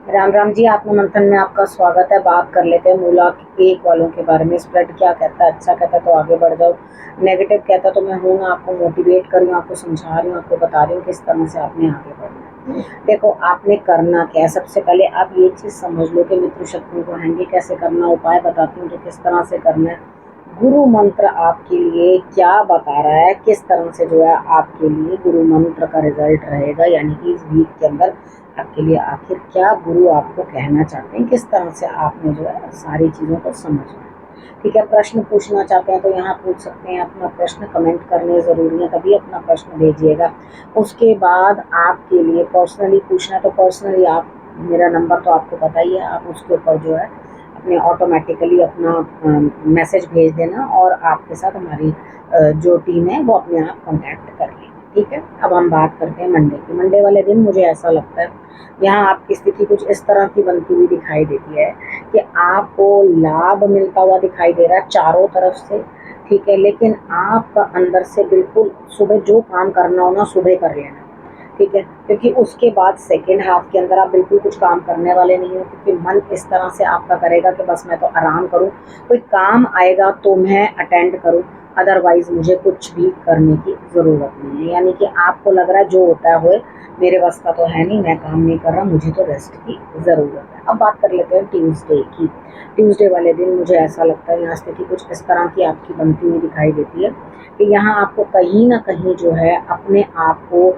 राम राम जी। आत्म मंथन में आपका स्वागत है। बात कर लेते हैं मूला एक वालों के बारे में। स्प्रेड क्या कहता है? अच्छा कहता है तो आगे बढ़ जाओ, नेगेटिव कहता है तो मैं हूँ ना आपको मोटिवेट कर रही हूँ, आपको समझा रही हूँ, आपको बता रही हूँ किस तरह से आपने आगे बढ़ना है। देखो, आपने करना क्या है। सबसे पहले आप ये चीज़ समझ लो कि मित्र शत्रुओं को हैंडल कैसे करना। उपाय बताती हूँ तो किस तरह से करना है। गुरु मंत्र आपके लिए क्या बता रहा है, किस तरह से जो है आपके लिए गुरु मंत्र का रिजल्ट रहेगा, यानी कि इस वीक के अंदर आपके लिए आखिर क्या गुरु आपको कहना चाहते हैं, किस तरह से आपने जो है सारी चीज़ों को समझना है। ठीक है, प्रश्न पूछना चाहते हैं तो यहाँ पूछ सकते हैं। अपना प्रश्न कमेंट करने ज़रूरी है, तभी अपना प्रश्न भेजिएगा। उसके बाद आपके लिए पर्सनली पूछना तो पर्सनली आप, मेरा नंबर तो आपको पता ही है, आप उसके ऊपर जो है अपने ऑटोमेटिकली अपना मैसेज भेज देना और आपके साथ हमारी जो टीम है वो अपने आप कांटेक्ट कर लेगी। ठीक है, अब हम बात करते हैं मंडे की। मंडे वाले दिन मुझे ऐसा लगता है यहाँ आपकी स्थिति कुछ इस तरह की बनती हुई दिखाई देती है कि आपको लाभ मिलता हुआ दिखाई दे रहा है चारों तरफ से। ठीक है, लेकिन आपका अंदर से बिल्कुल सुबह जो काम करना हो ना सुबह कर लेना। ठीक है, क्योंकि उसके बाद सेकेंड हाफ के अंदर आप बिल्कुल कुछ काम करने वाले नहीं हो, क्योंकि मन इस तरह से आपका करेगा कि बस मैं तो आराम करूं, कोई काम आएगा तो मैं अटेंड करूं, अदरवाइज मुझे कुछ भी करने की ज़रूरत नहीं है। यानी कि आपको लग रहा है जो होता है होए, मेरे बस का तो है नहीं, मैं काम नहीं कर रहा, मुझे तो रेस्ट की ज़रूरत है। अब बात कर लेते हैं ट्यूसडे की। ट्यूसडे वाले दिन मुझे ऐसा लगता है यहाँ स्थिति कुछ इस तरह की आपकी बनती हुई दिखाई देती है कि यहाँ आपको कहीं ना कहीं जो है अपने आप को,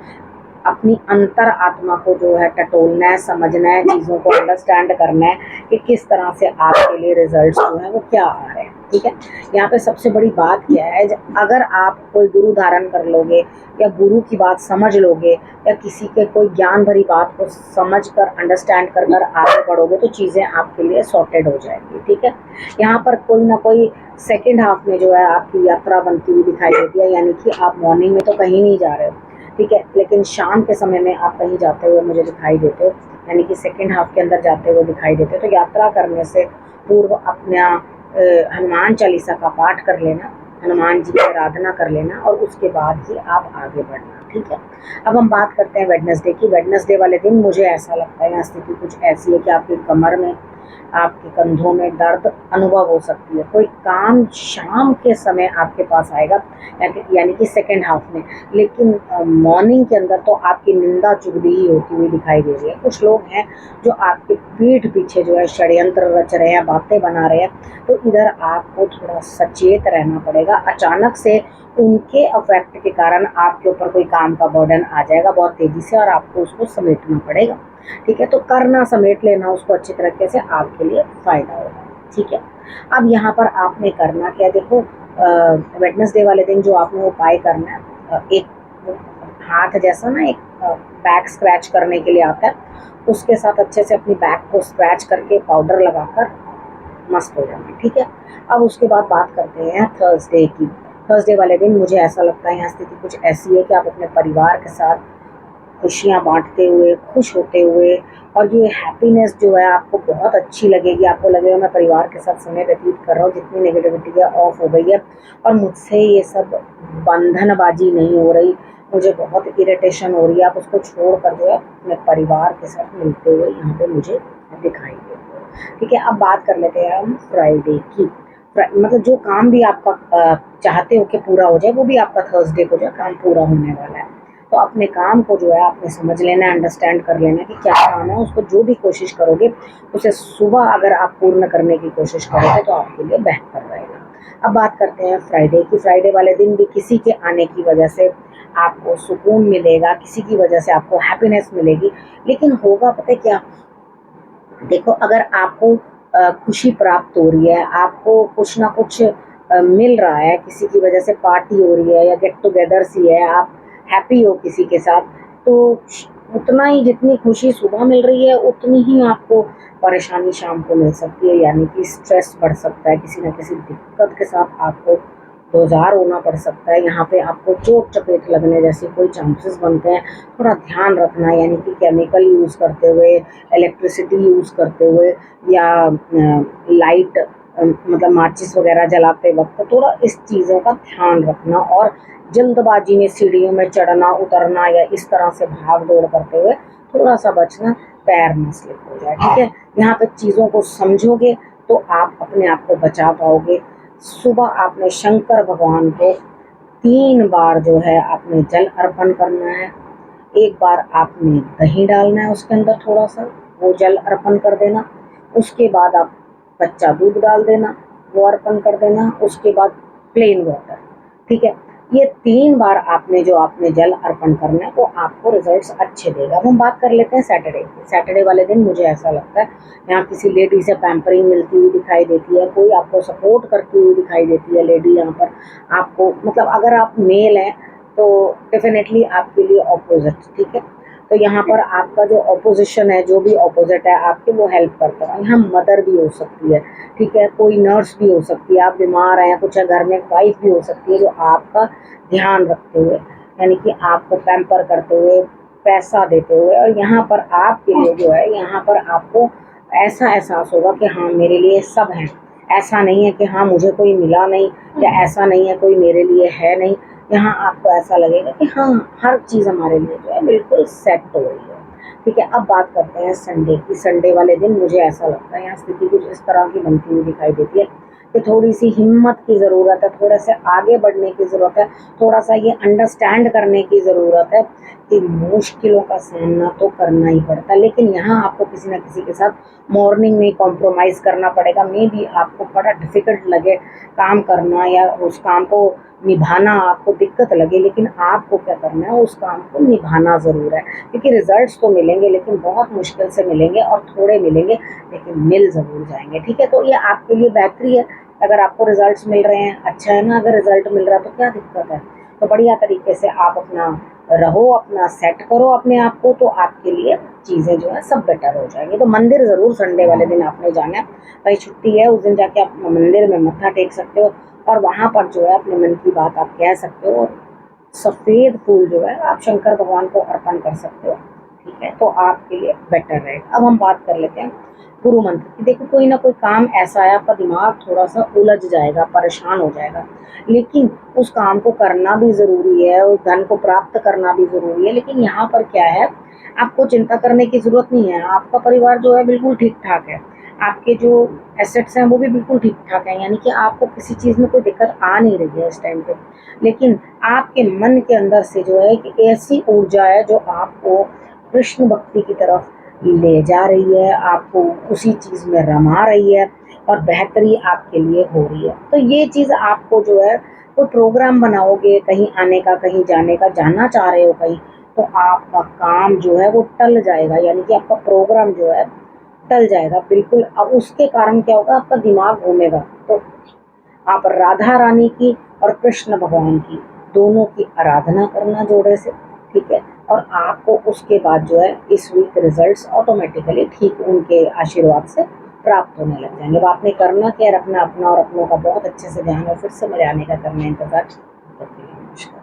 अपनी अंतर आत्मा को जो है टटोलना है, समझना है, चीज़ों को अंडरस्टैंड करना है कि किस तरह से आपके लिए रिजल्ट्स जो है वो क्या आ रहे हैं। ठीक है, यहाँ पे सबसे बड़ी बात क्या है, अगर आप कोई गुरु धारण कर लोगे या गुरु की बात समझ लोगे या किसी के कोई ज्ञान भरी बात को समझ कर अंडरस्टैंड कर कर आगे बढ़ोगे तो चीज़ें आपके लिए सॉर्टेड हो जाएंगी। ठीक है, यहाँ पर कोई ना कोई सेकेंड हाफ में जो है आपकी यात्रा बनती हुई दिखाई देती है, यानी कि आप मॉर्निंग में तो कहीं नहीं जा रहे हो। ठीक है, लेकिन शाम के समय में आप कहीं जाते हुए मुझे दिखाई देते हो, यानी कि सेकेंड हाफ के अंदर जाते हुए दिखाई देते हो। तो यात्रा करने से पूर्व अपना हनुमान चालीसा का पाठ कर लेना, हनुमान जी की आराधना कर लेना और उसके बाद ही आप आगे बढ़ना। ठीक है, अब हम बात करते हैं वेडनेसडे की। वेडनेसडे वाले दिन मुझे ऐसा लगता है यहाँ स्थिति कुछ ऐसी है कि आपकी कमर में, आपके कंधों में दर्द अनुभव हो सकती है। कोई काम शाम के समय आपके पास आएगा, यानी कि सेकेंड हाफ में, लेकिन मॉर्निंग के अंदर तो आपकी निंदा चुगली ही होती हुई दिखाई दे रही है। कुछ लोग हैं जो आपके पीठ पीछे जो है षड्यंत्र रच रहे हैं, बातें बना रहे हैं, तो इधर आपको थोड़ा सचेत रहना पड़ेगा। अचानक से उनके अफेक्ट के कारण आपके ऊपर कोई काम का बर्डन आ जाएगा बहुत तेजी से और आपको उसको समेटना पड़ेगा। ठीक है, तो करना, समेट लेना उसको अच्छी तरीके से, आपके लिए फ़ायदा होगा। ठीक है, अब यहाँ पर आपने करना क्या, देखो वेडनेसडे वाले दिन जो आपने उपाय करना है, एक हाथ जैसा ना एक बैक स्क्रैच करने के लिए आता है, उसके साथ अच्छे से अपनी बैक को स्क्रैच करके पाउडर लगाकर मस्त हो जाना। ठीक है, अब उसके बाद बात करते हैं थर्सडे की। थर्सडे वाले दिन मुझे ऐसा लगता है यहाँ स्थिति कुछ ऐसी है कि आप अपने परिवार के साथ खुशियाँ बाँटते हुए, खुश होते हुए, और जो ये हैप्पीनेस जो है आपको बहुत अच्छी लगेगी। आपको लगेगा मैं परिवार के साथ समय व्यतीत कर रहा हूँ, जितनी नेगेटिविटी है ऑफ हो गई है और मुझसे ये सब बंधनबाजी नहीं हो रही, मुझे बहुत इरिटेशन हो रही है। आप उसको छोड़ कर जो है अपने परिवार के साथ मिलते हुए यहाँ पे मुझे दिखाई देते हो। ठीक है, अब बात कर लेते हैं हम फ्राइडे की। मतलब जो काम भी आपका चाहते हो कि पूरा हो जाए, वो भी आपका थर्सडे को जो है काम पूरा होने वाला है। तो अपने काम को जो है आपने समझ लेना है, अंडरस्टैंड कर लेना है कि क्या काम है, उसको जो भी कोशिश करोगे उसे सुबह अगर आप पूर्ण करने की कोशिश करोगे तो आपके लिए बेहतर रहेगा। अब बात करते हैं फ्राइडे की। फ्राइडे वाले दिन भी किसी के आने की वजह से आपको सुकून मिलेगा, किसी की वजह से आपको हैप्पीनेस मिलेगी, लेकिन होगा पता है क्या, देखो अगर आपको खुशी प्राप्त हो रही है, आपको कुछ ना कुछ मिल रहा है, किसी की वजह से पार्टी हो रही है या गेट टुगेदर सी है, आप हैप्पी हो किसी के साथ, तो उतना ही जितनी खुशी सुबह मिल रही है उतनी ही आपको परेशानी शाम को मिल सकती है, यानी कि स्ट्रेस बढ़ सकता है, किसी न किसी दिक्कत के साथ आपको 2000 होना पड़ सकता है। यहाँ पे आपको चोट चपेट लगने जैसे कोई चांसेस बनते हैं। थोड़ा ध्यान रखना, यानी कि केमिकल यूज़ करते हुए, इलेक्ट्रिसिटी यूज़ करते हुए या लाइट मतलब माचिस वगैरह जलाते वक्त थोड़ा इस चीज़ों का ध्यान रखना, और जल्दबाजी में सीढ़ियों में चढ़ना उतरना या इस तरह से भाग दौड़ करते हुए थोड़ा सा बचना, पैर ना स्लिप हो जाए। ठीक है, यहाँ पे चीज़ों को समझोगे तो आप अपने आप को बचा पाओगे। सुबह आपने शंकर भगवान को 3 बार जो है आपने जल अर्पण करना है। एक बार आपने दही डालना है उसके अंदर थोड़ा सा, वो जल अर्पण कर देना। उसके बाद आप कच्चा दूध डाल देना, वो अर्पण कर देना। उसके बाद प्लेन वाटर। ठीक है, ये 3 बार आपने जल अर्पण करना है, वो आपको रिजल्ट्स अच्छे देगा। अब हम बात कर लेते हैं सैटरडे की। सैटरडे वाले दिन मुझे ऐसा लगता है यहाँ किसी लेडी से पैम्परिंग मिलती हुई दिखाई देती है, कोई आपको सपोर्ट करती हुई दिखाई देती है लेडी। यहाँ पर आपको मतलब अगर आप मेल हैं तो डेफिनेटली आपके लिए ऑपोजिट। ठीक है, तो यहाँ पर आपका जो ऑपोजिशन है, जो भी ऑपोजिट है आपके, वो हेल्प करता है। यहाँ मदर भी हो सकती है, ठीक है, कोई नर्स भी हो सकती है, आप बीमार हैं, कुछ घर में वाइफ भी हो सकती है जो आपका ध्यान रखते हुए, यानी कि आपको पैम्पर करते हुए, पैसा देते हुए, और यहाँ पर आपके लिए जो है, यहाँ पर आपको ऐसा एहसास होगा कि हाँ मेरे लिए सब हैं। ऐसा नहीं है कि हाँ मुझे कोई मिला नहीं, या ऐसा नहीं है कोई मेरे लिए है नहीं। यहाँ आपको ऐसा लगेगा कि हाँ हर चीज़ हमारे लिए जो है बिल्कुल सेट हो रही है। ठीक है, अब बात करते हैं संडे की। संडे वाले दिन मुझे ऐसा लगता है यहाँ स्थिति कुछ इस तरह की बनती हुई दिखाई देती है कि थोड़ी सी हिम्मत की ज़रूरत है, थोड़े से आगे बढ़ने की ज़रूरत है, थोड़ा सा ये अंडरस्टैंड करने की ज़रूरत है कि मुश्किलों का सामना तो करना ही पड़ता है, लेकिन यहाँ आपको किसी न किसी के साथ मॉर्निंग में कॉम्प्रोमाइज़ करना पड़ेगा। मे बी आपको बड़ा डिफ़िकल्ट लगे काम करना, या उस काम को निभाना आपको दिक्कत लगे, लेकिन आपको क्या करना है, उस काम को निभाना ज़रूर है। क्योंकि रिजल्ट्स तो मिलेंगे लेकिन बहुत मुश्किल से मिलेंगे, और थोड़े मिलेंगे लेकिन मिल ज़रूर जाएंगे। ठीक है, तो ये आपके लिए बेहतरी है। अगर आपको रिजल्ट्स मिल रहे हैं, अच्छा है ना। अगर रिजल्ट मिल रहा है तो क्या दिक्कत है। तो बढ़िया तरीके से आप अपना रहो, अपना सेट करो अपने आप को, तो आपके लिए चीज़ें जो है सब बेटर हो जाएंगी। तो मंदिर ज़रूर संडे वाले दिन आपने जाना है। भाई छुट्टी है, उस दिन जाके आप मंदिर में मत्था टेक सकते हो, और वहाँ पर जो है अपने मन की बात आप कह सकते हो, और सफ़ेद फूल जो है आप शंकर भगवान को अर्पण कर सकते हो। ठीक है, तो आपके लिए बेटर रहेगा। अब हम बात कर लेते हैं गुरु मंत्र की। देखो, कोई ना कोई काम ऐसा है, आपका दिमाग थोड़ा सा उलझ जाएगा, परेशान हो जाएगा, लेकिन उस काम को करना भी ज़रूरी है, उस धन को प्राप्त करना भी ज़रूरी है। लेकिन यहाँ पर क्या है, आपको चिंता करने की ज़रूरत नहीं है। आपका परिवार जो है बिल्कुल ठीक ठाक है, आपके जो एसेट्स हैं वो भी बिल्कुल ठीक ठाक हैं, यानी कि आपको किसी चीज़ में कोई दिक्कत आ नहीं रही है इस टाइम पे। लेकिन आपके मन के अंदर से जो है कि ऐसी ऊर्जा है जो आपको कृष्ण भक्ति की तरफ ले जा रही है, आपको उसी चीज़ में रमा रही है, और बेहतरी आपके लिए हो रही है। तो ये चीज़ आपको जो है, कोई प्रोग्राम बनाओगे कहीं आने का, कहीं जाने का, जाना चाह रहे हो कहीं, तो आपका काम जो है वो टल जाएगा, यानी कि आपका प्रोग्राम जो है टल जाएगा बिल्कुल। अब उसके कारण क्या होगा, आपका दिमाग घूमेगा। तो आप राधा रानी की और कृष्ण भगवान की दोनों की आराधना करना जोड़े से। ठीक है, और आपको उसके बाद जो है इस वीक रिजल्ट्स ऑटोमेटिकली ठीक उनके आशीर्वाद से प्राप्त होने लग जाएंगे। अब आपने करना क्या, रखना अपना और अपनों का बहुत अच्छे से ध्यान, और फिर से मेरे आने का करना इंतजार। नमस्कार।